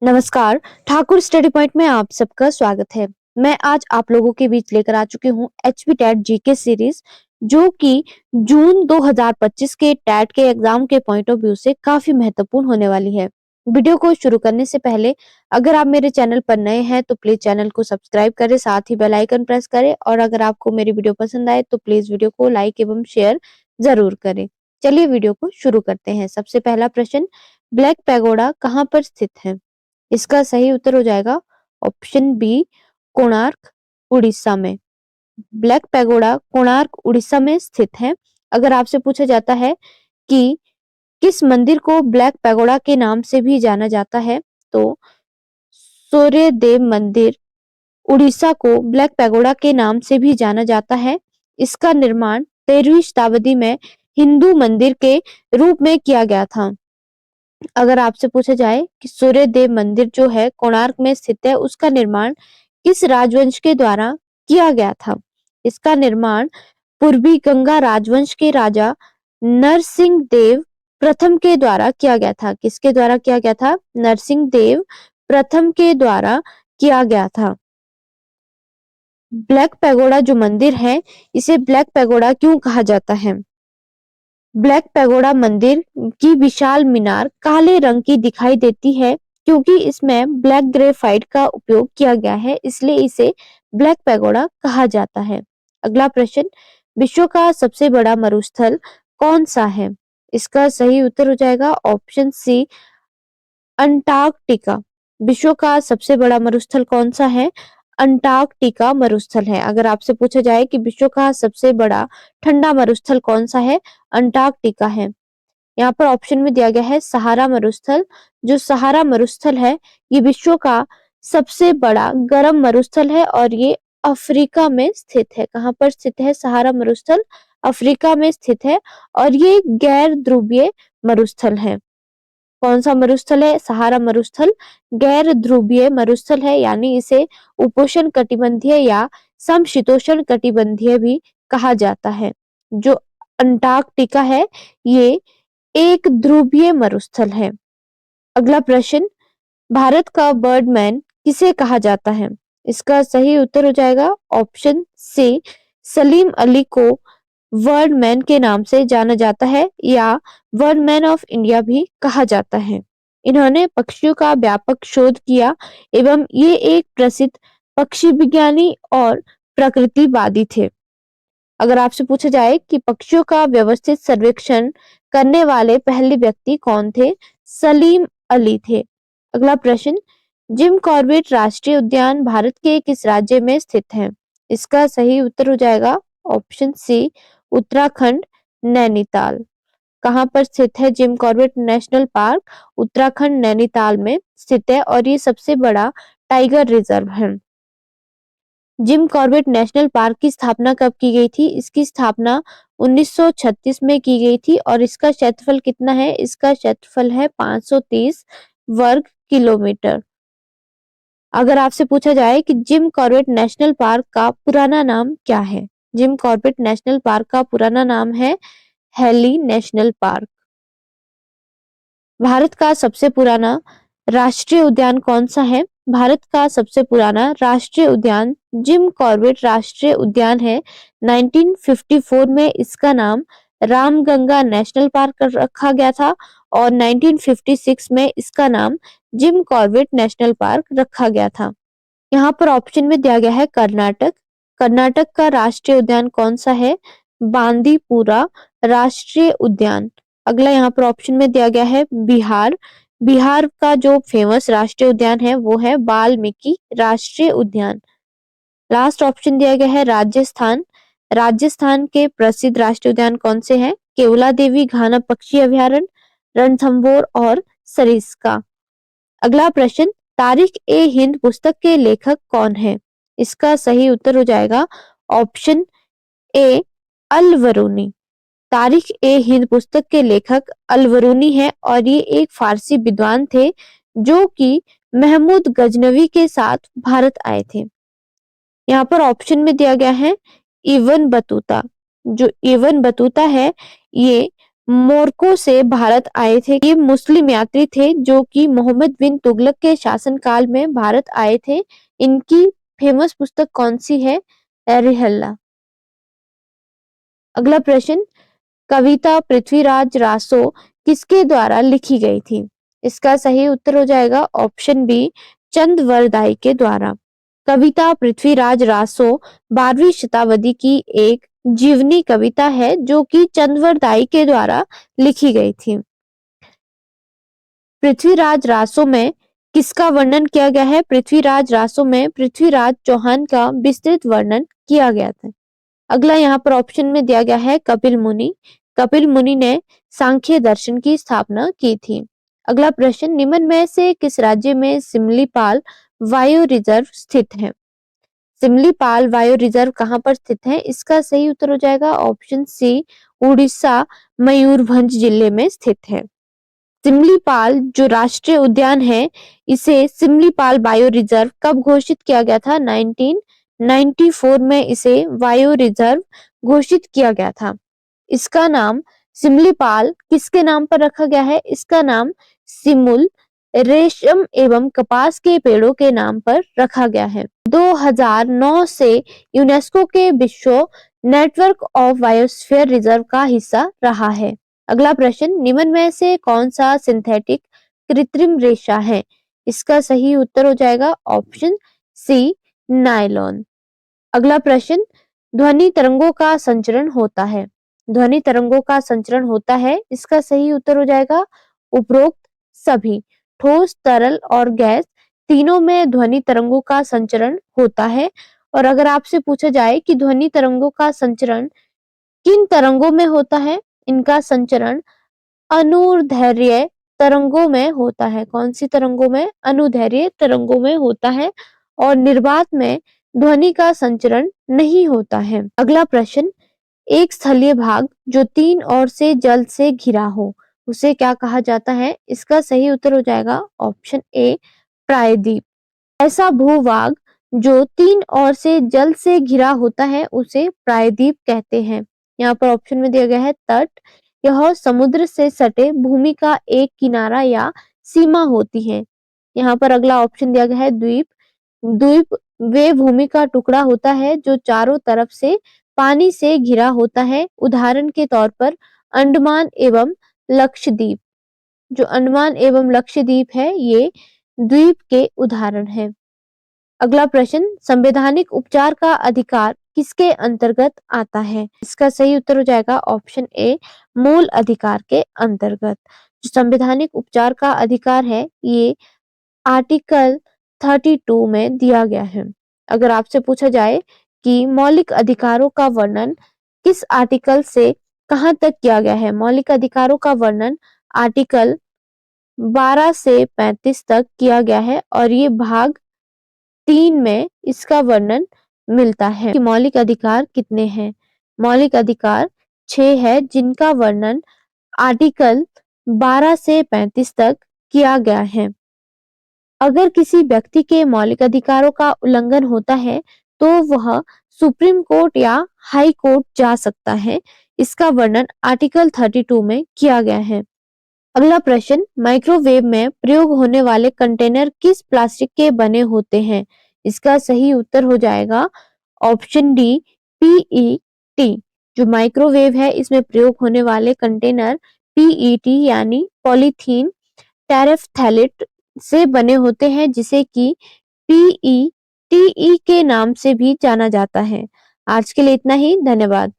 नमस्कार, Thakur study point में आप सबका स्वागत है। मैं आज आप लोगों के बीच लेकर आ चुकी हूँ एचपी टैट जीके सीरीज, जो कि जून 2025 के टैट के एग्जाम के पॉइंट ऑफ व्यू से काफी महत्वपूर्ण होने वाली है। वीडियो को शुरू करने से पहले अगर आप मेरे चैनल पर नए हैं तो प्लीज चैनल को सब्सक्राइब करें, साथ ही बेल आइकन प्रेस करें और अगर आपको मेरी वीडियो पसंद आए तो प्लीज वीडियो को लाइक एवं शेयर जरूर करें। चलिए वीडियो को शुरू करते हैं। सबसे पहला प्रश्न, ब्लैक पैगोडा कहाँ पर स्थित है? इसका सही उत्तर हो जाएगा ऑप्शन बी, कोणार्क, उड़ीसा में। ब्लैक पैगोडा कोणार्क उड़ीसा में स्थित है। अगर आपसे पूछा जाता है कि किस मंदिर को ब्लैक पैगोडा के नाम से भी जाना जाता है, तो सूर्य देव मंदिर उड़ीसा को ब्लैक पैगोडा के नाम से भी जाना जाता है। इसका निर्माण 13वीं शताब्दी में हिंदू मंदिर के रूप में किया गया था। अगर आपसे पूछा जाए कि सूर्य देव मंदिर जो है कोणार्क में स्थित है, उसका निर्माण किस राजवंश के द्वारा किया गया था? इसका निर्माण पूर्वी गंगा राजवंश के राजा नरसिंह देव प्रथम के द्वारा किया गया था। किसके द्वारा किया गया था? नरसिंह देव प्रथम के द्वारा किया गया था। ब्लैक पैगोडा जो मंदिर है, इसे ब्लैक पैगोडा क्यों कहा जाता है? ब्लैक पैगोडा मंदिर की विशाल मीनार काले रंग की दिखाई देती है क्योंकि इसमें ब्लैक ग्रेफाइट का उपयोग किया गया है, इसलिए इसे ब्लैक पैगोडा कहा जाता है। अगला प्रश्न, विश्व का सबसे बड़ा मरुस्थल कौन सा है? इसका सही उत्तर हो जाएगा ऑप्शन सी, अंटार्कटिका। विश्व का सबसे बड़ा मरुस्थल कौन सा है? अंटार्कटिका मरुस्थल है। अगर आपसे पूछा जाए कि विश्व का सबसे बड़ा ठंडा मरुस्थल कौन सा है? अंटार्कटिका है। यहाँ पर ऑप्शन में दिया गया है सहारा मरुस्थल। जो सहारा मरुस्थल है, ये विश्व का सबसे बड़ा गर्म मरुस्थल है और ये अफ्रीका में स्थित है। कहाँ पर स्थित है सहारा मरुस्थल? अफ्रीका में स्थित है और ये गैर ध्रुवीय मरुस्थल है। कौन सा मरुस्थल है? सहारा मरुस्थल गैर ध्रुवीय मरुस्थल है, यानी इसे उपोष्ण कटिबंधीय या समशीतोष्ण कटिबंधीय भी कहा जाता है। जो अंटार्कटिका है, ये एक ध्रुवीय मरुस्थल है। अगला प्रश्न, भारत का बर्डमैन किसे कहा जाता है? इसका सही उत्तर हो जाएगा ऑप्शन सी, सलीम अली को बर्डमैन के नाम से जाना जाता है या बर्डमैन ऑफ इंडिया भी कहा जाता है। इन्होंने पक्षियों का व्यापक शोध किया एवं ये एक प्रसिद्ध पक्षी विज्ञानी और प्रकृतिवादी थे। अगर आपसे पूछा जाए कि पक्षियों का व्यवस्थित सर्वेक्षण करने वाले पहले व्यक्ति कौन थे? सलीम अली थे। अगला प्रश्न, जिम कॉर्बेट राष्ट्रीय उद्यान भारत के किस राज्य में स्थित है? इसका सही उत्तर हो जाएगा ऑप्शन सी, उत्तराखंड, नैनीताल। कहाँ पर स्थित है Jim Corbett national park? Uttarakhand Nainital में स्थित है और ये सबसे बड़ा टाइगर रिजर्व है। जिम कॉर्बेट नेशनल पार्क की स्थापना कब की गई थी? इसकी स्थापना 1936 में की गई थी और इसका क्षेत्रफल कितना है? इसका क्षेत्रफल है 530 वर्ग किलोमीटर। अगर आपसे पूछा जाए कि जिम कॉर्बेट नेशनल पार्क का पुराना नाम क्या है? जिम कॉर्बेट नेशनल पार्क का पुराना नाम है हेली नेशनल पार्क। भारत का सबसे पुराना राष्ट्रीय उद्यान कौन सा है? भारत का सबसे पुराना राष्ट्रीय उद्यान जिम कॉर्बेट राष्ट्रीय उद्यान है। 1954 में इसका नाम रामगंगा नेशनल पार्क रखा गया था और 1956 में इसका नाम जिम कॉर्बेट नेशनल पार्क रखा गया था। यहाँ पर ऑप्शन में दिया गया है कर्नाटक। कर्नाटक का राष्ट्रीय उद्यान कौन सा है? बांदीपुरा राष्ट्रीय उद्यान। अगला यहाँ पर ऑप्शन में दिया गया है बिहार। बिहार का जो फेमस राष्ट्रीय उद्यान है वो है वाल्मीकि राष्ट्रीय उद्यान। लास्ट ऑप्शन दिया गया है राजस्थान। राजस्थान के प्रसिद्ध राष्ट्रीय उद्यान कौन से हैं? केवला देवी घाना पक्षी अभयारण्य, रणथंभौर और सरिस्का। अगला प्रश्न, तारिक ए हिंद पुस्तक के लेखक कौन है? इसका सही उत्तर हो जाएगा ऑप्शन ए, अल-बरूनी। तारिक ए हिंद पुस्तक के लेखक अल-बरूनी है और ये एक फारसी विद्वान थे जो कि महमूद गजनवी के साथ भारत आए थे। यहाँ पर ऑप्शन में दिया गया है इब्न बतूता। जो इब्न बतूता है, ये मोरक्को से भारत आए थे। ये मुस्लिम यात्री थे जो कि मोहम्मद बिन तुगलक के शासनकाल में भारत आए थे। इनकी फेमस पुस्तक कौन सी है? रिहल्ला। अगला प्रश्न, कविता पृथ्वीराज रासो किसके द्वारा लिखी गई थी? इसका सही उत्तर हो जाएगा ऑप्शन बी, चंद्रवरदाई के द्वारा। कविता पृथ्वीराज रासो 12वीं शताब्दी की एक जीवनी कविता है जो कि चंद्रवरदाई के द्वारा लिखी गई थी। पृथ्वीराज रासो में किसका वर्णन किया गया है? पृथ्वीराज रासो में पृथ्वीराज चौहान का विस्तृत वर्णन किया गया था। अगला यहाँ पर ऑप्शन में दिया गया है कपिल मुनि। कपिल मुनि ने सांख्य दर्शन की स्थापना की थी। अगला प्रश्न, निम्न में से किस राज्य में सिमलीपाल वायु रिजर्व स्थित है? सिमलीपाल वायु रिजर्व कहाँ पर स्थित है? इसका सही उत्तर हो जाएगा ऑप्शन सी, उड़ीसा मयूरभंज जिले में स्थित है। सिमलीपाल जो राष्ट्रीय उद्यान है, इसे सिमलीपाल बायो रिजर्व कब घोषित किया गया था? 1994 में इसे वायु रिजर्व घोषित किया गया था। इसका नाम सिमलीपाल किसके नाम पर रखा गया है? इसका नाम सिमुल रेशम एवं कपास के पेड़ों के नाम पर रखा गया है। 2009 से यूनेस्को के विश्व नेटवर्क ऑफ बायोस्फीयर रिजर्व का हिस्सा रहा है। अगला प्रश्न, निम्न में से कौन सा सिंथेटिक कृत्रिम रेशा है? इसका सही उत्तर हो जाएगा ऑप्शन सी, नायलॉन। अगला प्रश्न, ध्वनि तरंगों का संचरण होता है। ध्वनि तरंगों का संचरण होता है, इसका सही उत्तर हो जाएगा उपरोक्त सभी। ठोस, तरल और गैस तीनों में ध्वनि तरंगों का संचरण होता है। और अगर आपसे पूछा जाए कि ध्वनि तरंगों का संचरण किन तरंगों में होता है? इनका संचरण अनुदैर्ध्य तरंगों में होता है। कौन सी तरंगों में? अनुदैर्ध्य तरंगों में होता है। और निर्वात में ध्वनि का संचरण नहीं होता है। अगला प्रश्न, एक स्थलीय भाग जो 3 ओर से जल से घिरा हो, उसे क्या कहा जाता है? इसका सही उत्तर हो जाएगा ऑप्शन ए, प्रायद्वीप। ऐसा भूभाग जो 3 ओर से जल से घिरा होता है उसे प्रायद्वीप कहते हैं। यहाँ पर ऑप्शन में दिया गया है तट। यह समुद्र से सटे भूमि का एक किनारा या सीमा होती है। यहाँ पर अगला ऑप्शन दिया गया है द्वीप। द्वीप वे भूमि का टुकड़ा होता है जो चारों तरफ से पानी से घिरा होता है। उदाहरण के तौर पर अंडमान एवं लक्षद्वीप। जो अंडमान एवं लक्षद्वीप है ये द्वीप के उदाहरण है। अगला प्रश्न, संवैधानिक उपचार का अधिकार किसके अंतर्गत आता है? इसका सही उत्तर हो जाएगा ऑप्शन ए, मूल अधिकार के अंतर्गत। जो संवैधानिक उपचार का अधिकार है ये आर्टिकल 32 में दिया गया है। अगर आपसे पूछा जाए कि मौलिक अधिकारों का वर्णन किस आर्टिकल से कहां तक किया गया है? मौलिक अधिकारों का वर्णन आर्टिकल 12 से 35 तक किया गया है और ये भाग 3 में इसका वर्णन मिलता है कि मौलिक अधिकार कितने हैं। मौलिक अधिकार 6 है जिनका वर्णन आर्टिकल 12 से 35 तक किया गया है। अगर किसी व्यक्ति के मौलिक अधिकारों का उल्लंघन होता है तो वह सुप्रीम कोर्ट या हाई कोर्ट जा सकता है। इसका वर्णन आर्टिकल 32 में किया गया है। अगला प्रश्न, माइक्रोवेव में प्रयोग होने वाले कंटेनर किस प्लास्टिक के बने होते हैं? इसका सही उत्तर हो जाएगा ऑप्शन डी, पीईटी। जो माइक्रोवेव है इसमें प्रयोग होने वाले कंटेनर पीईटी यानी पॉलीथीन टेरेफ्थैलेट से बने होते हैं जिसे कि पीईटीई के नाम से भी जाना जाता है। आज के लिए इतना ही, धन्यवाद।